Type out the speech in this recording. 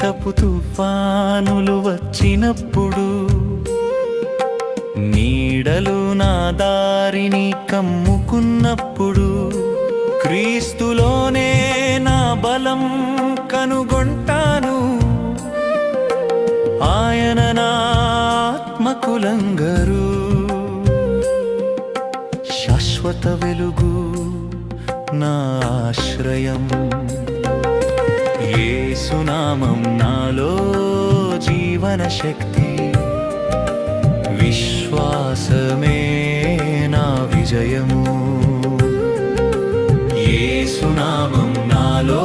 జీవితపు తుఫానులు వచ్చినప్పుడు నీడలు నా దారిని కమ్ముకున్నప్పుడు క్రీస్తులోనే నా బలం కనుగొంటాను. ఆయన నా ఆత్మకులంగరు, శాశ్వత వెలుగు నా ఆశ్రయం. యేసునామం నాలో జీవన శక్తి, విశ్వాసమే నా విజయము. యేసునామం నాలో